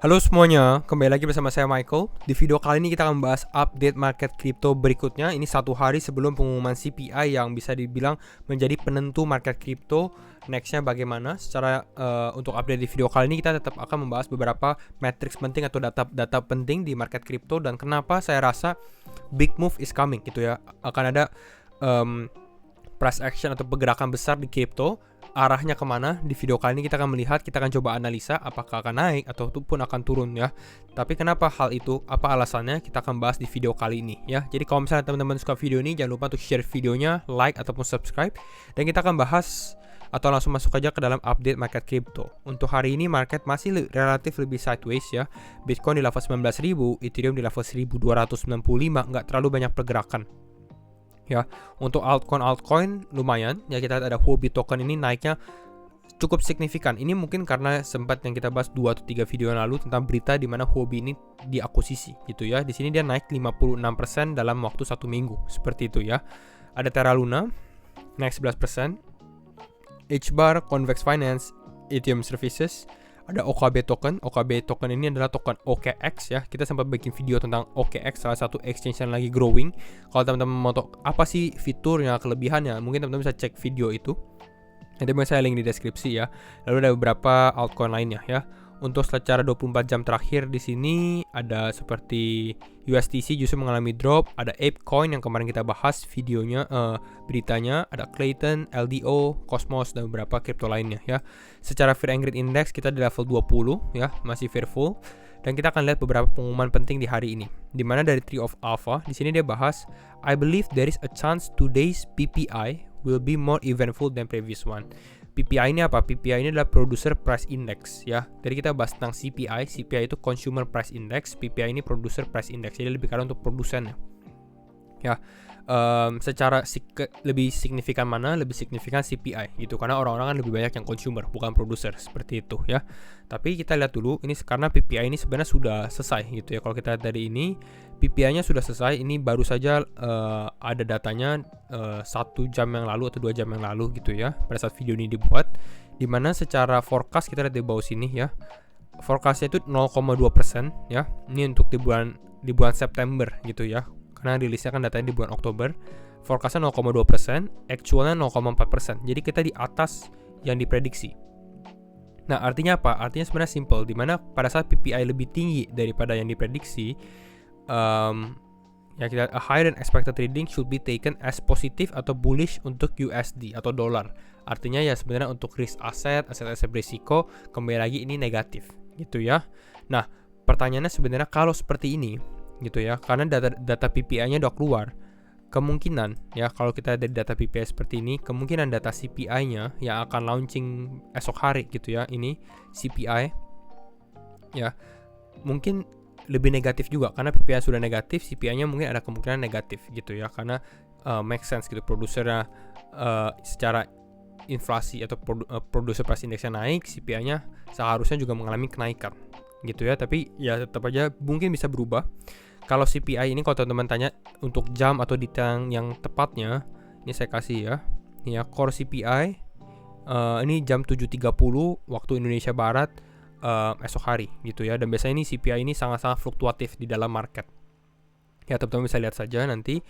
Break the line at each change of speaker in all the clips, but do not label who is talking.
Halo semuanya, kembali lagi bersama saya Michael. Di video kali ini kita akan membahas update market kripto berikutnya. Ini satu hari sebelum pengumuman CPI yang bisa dibilang menjadi penentu market kripto. Nextnya bagaimana? Untuk update di video kali ini kita tetap akan membahas beberapa metrics penting atau data penting di market kripto dan kenapa saya rasa big move is coming gitu ya. Akan ada price action atau pergerakan besar di kripto. Arahnya kemana? Di video kali ini kita akan melihat, kita akan coba analisa apakah akan naik ataupun akan turun ya. Tapi kenapa hal itu? Apa alasannya? Kita akan bahas di video kali ini ya. Jadi kalau misalnya teman-teman suka video ini, jangan lupa untuk share videonya, like ataupun subscribe. Dan kita akan bahas atau langsung masuk aja ke dalam update market crypto. Untuk hari ini market masih relatif lebih sideways ya. Bitcoin di level 19.000, Ethereum di level 1.295, nggak terlalu banyak pergerakan. Ya, untuk altcoin lumayan ya, kita ada Huobi token ini naiknya cukup signifikan. Ini mungkin karena sempat yang kita bahas 2 atau 3 video yang lalu tentang berita di mana Huobi ini diakuisisi gitu ya. Di sini dia naik 56% dalam waktu 1 minggu. Seperti itu ya. Ada Terra Luna naik 11%. HBAR, Convex Finance, Ethereum Services. Ada OKB token. OKB token ini adalah token OKX ya. Kita sempat bikin video tentang OKX, salah satu exchange yang lagi growing. Kalau teman-teman mau tahu apa sih fiturnya, kelebihannya, mungkin teman-teman bisa cek video itu. Nanti saya link di deskripsi ya. Lalu ada beberapa altcoin lainnya ya. Untuk secara 24 jam terakhir di sini ada seperti USDC justru mengalami drop, ada ApeCoin yang kemarin kita bahas videonya, beritanya, ada Clayton, LDO, Cosmos dan beberapa kripto lainnya ya. Secara Fear and Greed Index kita di level 20 ya, masih fearful. Dan kita akan lihat beberapa pengumuman penting di hari ini. Di mana dari Tree of Alpha, di sini dia bahas, I believe there is a chance today's PPI will be more eventful than previous one. PPI ini apa? PPI ini adalah Producer Price Index ya. Jadi kita bahas tentang CPI. CPI itu Consumer Price Index, PPI ini Producer Price Index. Jadi lebih karena untuk produsennya. Ya, secara lebih signifikan mana? Lebih signifikan CPI gitu, karena orang-orang kan lebih banyak yang consumer bukan produser, seperti itu ya. Tapi kita lihat dulu ini karena PPI ini sebenarnya sudah selesai gitu ya. Kalau kita lihat dari ini PPI-nya sudah selesai. Ini baru saja ada datanya 1 jam yang lalu atau 2 jam yang lalu gitu ya, pada saat video ini dibuat. Dimana secara forecast kita lihat di bawah sini ya, forecastnya itu 0,2% ya. Ini untuk di bulan September gitu ya, karena rilisnya kan datanya di bulan Oktober. Forecastnya 0,2%, actualnya 0,4%. Jadi kita di atas yang diprediksi. Nah, artinya apa? Artinya sebenarnya simple, dimana pada saat PPI lebih tinggi daripada yang diprediksi, ya kita, a higher than expected reading should be taken as positive atau bullish untuk USD atau dolar. Artinya ya sebenarnya untuk risk aset berisiko kembali lagi ini negatif gitu ya. Nah, pertanyaannya sebenarnya kalau seperti ini gitu ya, karena data PPI-nya udah keluar, kemungkinan ya kalau kita dari data PPI seperti ini, kemungkinan data CPI-nya yang akan launching esok hari gitu ya, ini CPI ya, mungkin lebih negatif juga, karena PPI sudah negatif, CPI-nya mungkin ada kemungkinan negatif gitu ya, karena make sense gitu, produsernya secara inflasi atau producer price index-nya naik, CPI-nya seharusnya juga mengalami kenaikan gitu ya. Tapi ya tetap aja mungkin bisa berubah. Kalau CPI ini kalau teman-teman tanya untuk jam atau detail yang tepatnya, ini saya kasih ya. Ini ya core CPI, ini jam 7.30 waktu Indonesia Barat esok hari gitu ya. Dan biasanya ini CPI ini sangat-sangat fluktuatif di dalam market. Ya teman-teman bisa lihat saja nanti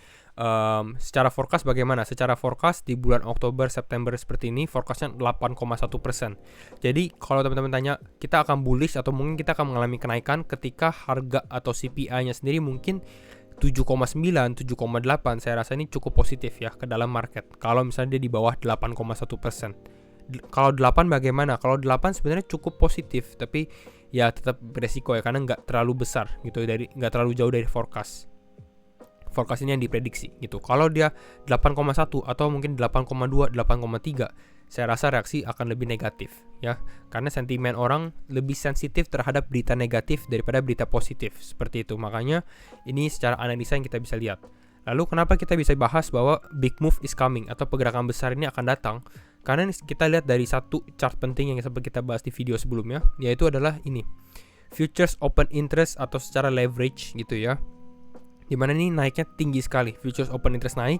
secara forecast bagaimana. Secara forecast di bulan Oktober September seperti ini forecastnya 8,1%. Jadi kalau teman-teman tanya kita akan bullish atau mungkin kita akan mengalami kenaikan ketika harga atau CPI-nya sendiri mungkin 7,9, 7,8, saya rasa ini cukup positif ya ke dalam market. Kalau misalnya dia di bawah 8,1%. Kalau 8 bagaimana? Kalau 8 sebenarnya cukup positif, tapi ya tetap beresiko ya, karena nggak terlalu besar gitu, nggak terlalu jauh dari forecast. Forecast ini yang diprediksi gitu. Kalau dia 8,1 atau mungkin 8,2, 8,3, saya rasa reaksi akan lebih negatif ya. Karena sentimen orang lebih sensitif terhadap berita negatif daripada berita positif, seperti itu. Makanya ini secara analisa yang kita bisa lihat. Lalu kenapa kita bisa bahas bahwa big move is coming atau pergerakan besar ini akan datang? Karena kita lihat dari satu chart penting yang sempat kita bahas di video sebelumnya, yaitu adalah ini. Futures open interest atau secara leverage gitu ya. Dimana ini naiknya tinggi sekali, futures open interest naik.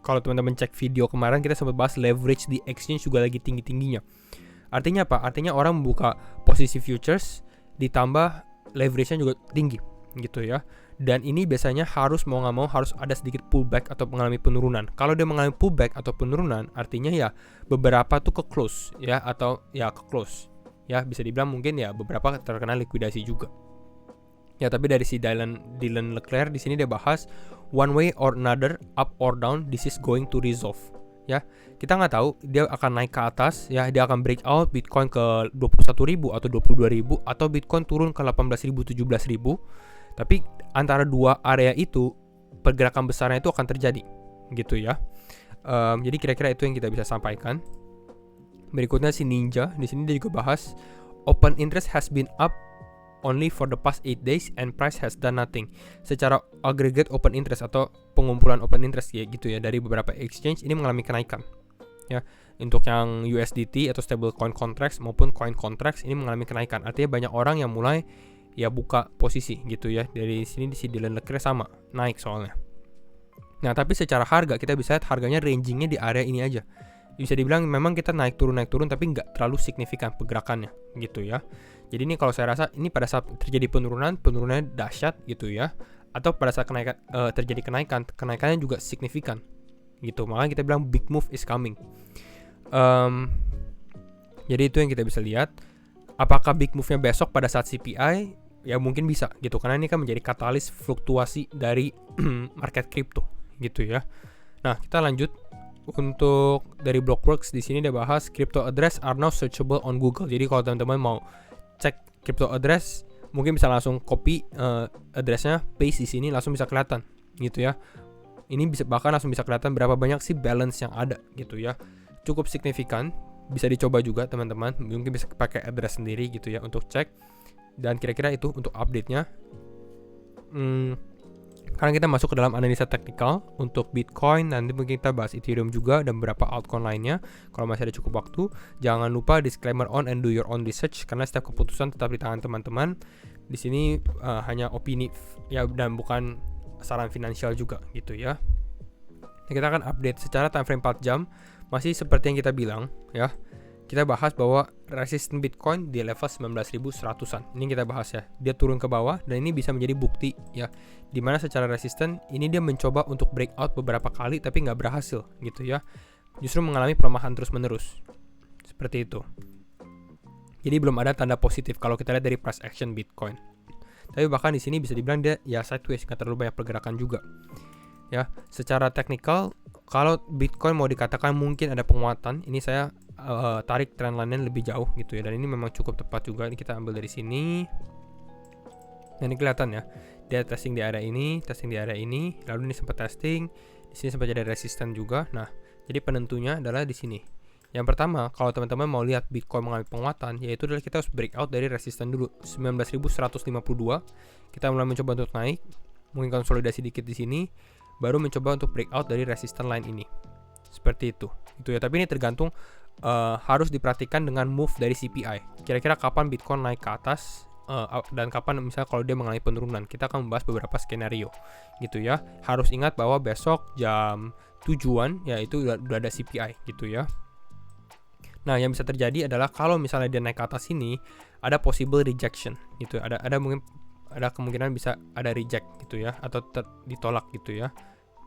Kalau teman-teman cek video kemarin kita sempat bahas leverage di exchange juga lagi tinggi-tingginya. Artinya apa? Artinya orang membuka posisi futures ditambah leverage-nya juga tinggi gitu ya. Dan ini biasanya harus mau nggak mau harus ada sedikit pullback atau mengalami penurunan. Kalau dia mengalami pullback atau penurunan, artinya ya beberapa tuh ke close ya, atau ya ke close ya, bisa dibilang mungkin ya beberapa terkena likuidasi juga. Ya, tapi dari si Dylan Leclerc di sini dia bahas one way or another, up or down, this is going to resolve. Ya, kita nggak tahu dia akan naik ke atas ya, dia akan break out Bitcoin ke 21.000 atau 22.000, atau Bitcoin turun ke 18.000 17.000. Tapi antara dua area itu pergerakan besarnya itu akan terjadi gitu ya. Jadi kira-kira itu yang kita bisa sampaikan. Berikutnya si Ninja di sini dia juga bahas open interest has been up only for the past 8 days and price has done nothing. Secara aggregate open interest atau pengumpulan open interest ya gitu ya dari beberapa exchange ini mengalami kenaikan. Ya, untuk yang USDT atau stablecoin contracts maupun coin contracts ini mengalami kenaikan. Artinya banyak orang yang mulai ya buka posisi gitu ya. Dari sini di Dylan Leclerc sama naik soalnya. Nah, tapi secara harga kita bisa lihat harganya rangingnya di area ini aja. Bisa dibilang memang kita naik turun tapi nggak terlalu signifikan pergerakannya gitu ya. Jadi ini kalau saya rasa ini pada saat terjadi penurunannya dahsyat gitu ya, atau pada saat terjadi kenaikannya juga signifikan gitu. Makanya kita bilang big move is coming. Jadi itu yang kita bisa lihat. Apakah big move-nya besok pada saat CPI? Ya mungkin bisa gitu, karena ini kan menjadi katalis fluktuasi dari market crypto gitu ya. Nah, kita lanjut. Untuk dari Blockworks di sini dia bahas crypto address are now searchable on Google. Jadi kalau teman-teman mau cek crypto address, mungkin bisa langsung copy addressnya, paste di sini langsung bisa kelihatan gitu ya. Ini bisa bahkan langsung bisa kelihatan berapa banyak sih balance yang ada gitu ya. Cukup signifikan, bisa dicoba juga teman-teman. Mungkin bisa pakai address sendiri gitu ya untuk cek. Dan kira-kira itu untuk update-nya. Karena kita masuk ke dalam analisa teknikal untuk Bitcoin, nanti mungkin kita bahas Ethereum juga dan beberapa altcoin lainnya kalau masih ada cukup waktu. Jangan lupa disclaimer on and do your own research, karena setiap keputusan tetap di tangan teman-teman. Di sini hanya opini ya, dan bukan saran finansial juga gitu ya. Kita akan update secara time frame 4 jam, masih seperti yang kita bilang ya. Kita bahas bahwa resisten Bitcoin di level 19.100-an. Ini kita bahas ya. Dia turun ke bawah dan ini bisa menjadi bukti ya, dimana secara resisten ini dia mencoba untuk breakout beberapa kali tapi nggak berhasil gitu ya. Justru mengalami pelemahan terus-menerus. Seperti itu. Jadi belum ada tanda positif kalau kita lihat dari price action Bitcoin. Tapi bahkan di sini bisa dibilang dia ya sideways, nggak terlalu banyak pergerakan juga. Ya, secara teknikal kalau Bitcoin mau dikatakan mungkin ada penguatan, ini saya tarik trendline-nya lebih jauh gitu ya, dan ini memang cukup tepat juga. Ini kita ambil dari sini. Dan ini kelihatan ya, dia testing di area ini, lalu ini sempat testing, di sini sempat jadi resisten juga. Nah, jadi penentunya adalah di sini. Yang pertama, kalau teman-teman mau lihat Bitcoin mengalami penguatan, yaitu adalah kita harus breakout dari resisten dulu 19.152. Kita mulai mencoba untuk naik, mungkin konsolidasi dikit di sini, baru mencoba untuk breakout dari resisten line ini. Seperti itu ya. Tapi ini tergantung, harus diperhatikan dengan move dari CPI. Kira-kira kapan Bitcoin naik ke atas, dan kapan misalnya kalau dia mengalami penurunan. Kita akan membahas beberapa skenario gitu ya. Harus ingat bahwa besok jam 7-an ya itu udah ada CPI gitu ya. Nah, yang bisa terjadi adalah kalau misalnya dia naik ke atas ini, ada possible rejection gitu. Ada mungkin ada kemungkinan bisa ada reject gitu ya, atau ditolak gitu ya.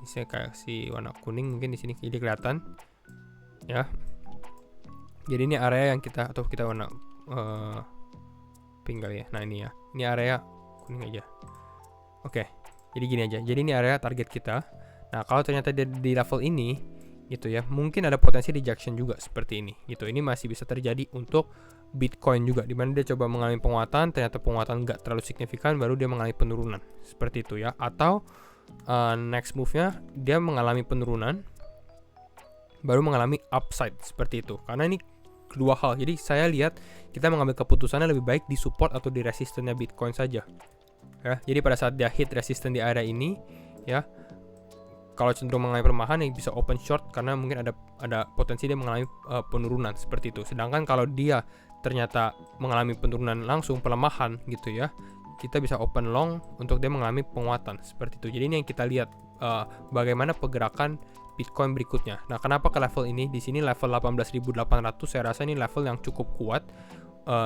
Ini saya kasih warna kuning mungkin di sini jadi kelihatan ya. Jadi ini area yang kita warna pink kali ya. Nah, ini ya. Ini area kuning aja. Oke. Jadi gini aja. Jadi ini area target kita. Nah, kalau ternyata dia di level ini gitu ya, mungkin ada potensi rejection juga seperti ini gitu. Ini masih bisa terjadi untuk Bitcoin juga, dimana dia coba mengalami penguatan, ternyata penguatan nggak terlalu signifikan, baru dia mengalami penurunan seperti itu ya. Atau next move-nya dia mengalami penurunan, baru mengalami upside seperti itu. Karena ini kedua hal. Jadi saya lihat kita mengambil keputusannya lebih baik di support atau di resistennya Bitcoin saja. Ya, jadi pada saat dia hit resisten di area ini ya, kalau cenderung mengalami pelemahan yang bisa open short karena mungkin ada potensi dia mengalami penurunan seperti itu. Sedangkan kalau dia ternyata mengalami penurunan langsung, pelemahan gitu ya, kita bisa open long untuk dia mengalami penguatan seperti itu. Jadi ini yang kita lihat bagaimana pergerakan Bitcoin berikutnya. Nah, kenapa ke level ini? Di sini level 18.800 saya rasa ini level yang cukup kuat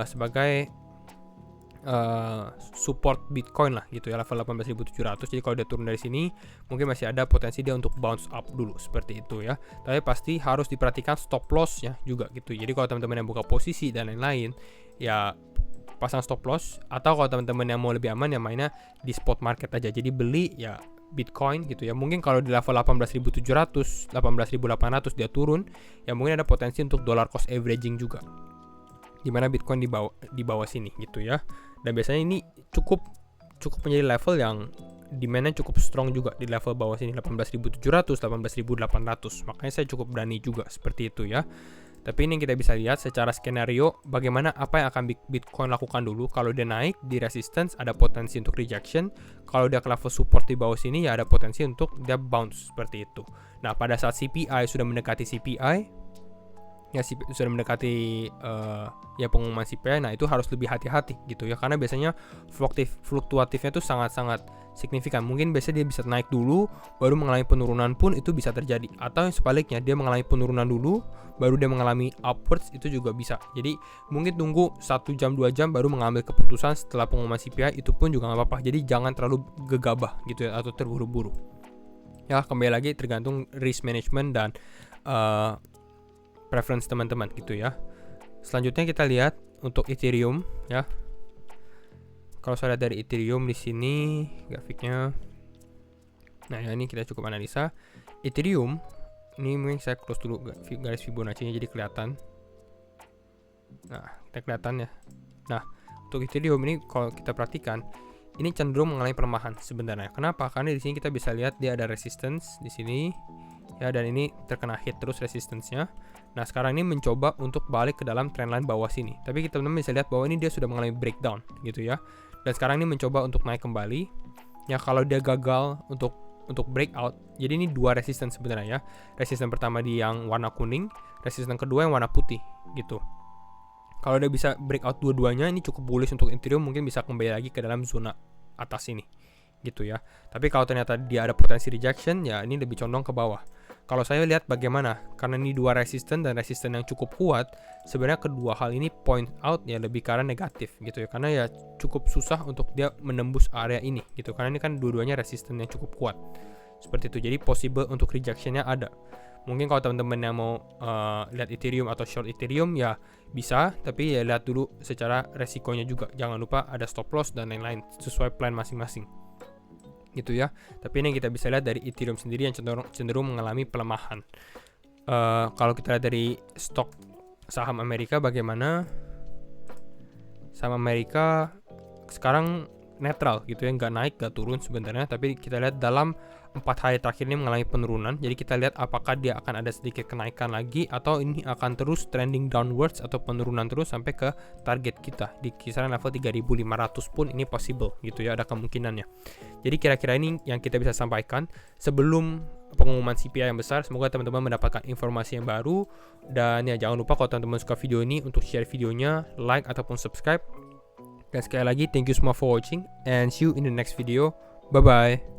sebagai support Bitcoin lah gitu ya, level 18.700. Jadi kalau dia turun dari sini mungkin masih ada potensi dia untuk bounce up dulu seperti itu ya. Tapi pasti harus diperhatikan stop loss ya juga gitu. Jadi kalau teman-teman yang buka posisi dan lain-lain ya pasang stop loss, atau kalau teman-teman yang mau lebih aman ya mainnya di spot market aja. Jadi beli ya Bitcoin gitu ya. Mungkin kalau di level 18.700, 18.800 dia turun, ya mungkin ada potensi untuk dollar cost averaging juga, dimana Bitcoin di bawah sini gitu ya. Dan biasanya ini cukup menjadi level yang demand-nya cukup strong juga di level bawah sini 18.700, 18.800. Makanya saya cukup berani juga seperti itu ya. Tapi ini kita bisa lihat secara skenario bagaimana apa yang akan Bitcoin lakukan dulu. Kalau dia naik di resistance ada potensi untuk rejection. Kalau dia ke level support di bawah sini ya ada potensi untuk dia bounce seperti itu. Nah, pada saat CPI sudah mendekati ya sudah mendekati ya pengumuman CPI, nah itu harus lebih hati-hati gitu ya, karena biasanya fluktuatifnya itu sangat-sangat signifikan. Mungkin biasanya dia bisa naik dulu baru mengalami penurunan pun itu bisa terjadi, atau yang sebaliknya dia mengalami penurunan dulu baru dia mengalami upwards, itu juga bisa. Jadi mungkin tunggu 1 jam 2 jam baru mengambil keputusan setelah pengumuman CPI, itu pun juga nggak apa-apa. Jadi jangan terlalu gegabah gitu ya atau terburu-buru ya. Kembali lagi tergantung risk management dan preference teman-teman gitu ya. Selanjutnya kita lihat untuk Ethereum ya. Kalau saya lihat dari Ethereum di sini grafiknya, nah ya ini kita cukup analisa Ethereum. Ini mungkin saya close dulu garis Fibonacci-nya jadi kelihatan. Nah, kita kelihatan ya. Nah, untuk Ethereum ini kalau kita perhatikan ini cenderung mengalami pelemahan sebenarnya. Kenapa? Karena di sini kita bisa lihat dia ada resistance di sini ya, dan ini terkena hit terus resistance-nya. Nah, sekarang ini mencoba untuk balik ke dalam trendline bawah sini. Tapi kita teman-teman bisa lihat bahwa ini dia sudah mengalami breakdown gitu ya. Dan sekarang ini mencoba untuk naik kembali. Ya, kalau dia gagal untuk breakout, jadi ini dua resistance sebenarnya ya. Resistance pertama di yang warna kuning, resistance kedua yang warna putih gitu. Kalau dia bisa breakout dua-duanya, ini cukup bullish untuk Ethereum, mungkin bisa kembali lagi ke dalam zona atas ini gitu ya. Tapi kalau ternyata dia ada potensi rejection, ya ini lebih condong ke bawah. Kalau saya lihat bagaimana, karena ini dua resisten dan resisten yang cukup kuat, sebenarnya kedua hal ini point out ya lebih karena negatif gitu ya, karena ya cukup susah untuk dia menembus area ini gitu, karena ini kan dua-duanya resisten yang cukup kuat seperti itu. Jadi possible untuk rejectionnya ada. Mungkin kalau teman-teman yang mau lihat Ethereum atau short Ethereum ya bisa, tapi ya lihat dulu secara resikonya juga. Jangan lupa ada stop loss dan lain-lain sesuai plan masing-masing gitu ya. Tapi ini kita bisa lihat dari Ethereum sendiri yang cenderung mengalami pelemahan. Kalau kita lihat dari stok saham Amerika bagaimana, saham Amerika sekarang netral gitu ya, nggak naik nggak turun sebenarnya, tapi kita lihat dalam 4 hari terakhir ini mengalami penurunan. Jadi kita lihat apakah dia akan ada sedikit kenaikan lagi atau ini akan terus trending downwards atau penurunan terus sampai ke target kita di kisaran level 3.500 pun ini possible gitu ya, ada kemungkinannya. Jadi kira-kira ini yang kita bisa sampaikan sebelum pengumuman CPI yang besar. Semoga teman-teman mendapatkan informasi yang baru, dan ya jangan lupa kalau teman-teman suka video ini untuk share videonya, like ataupun subscribe. Dan sekali lagi thank you semua for watching and see you in the next video. Bye bye.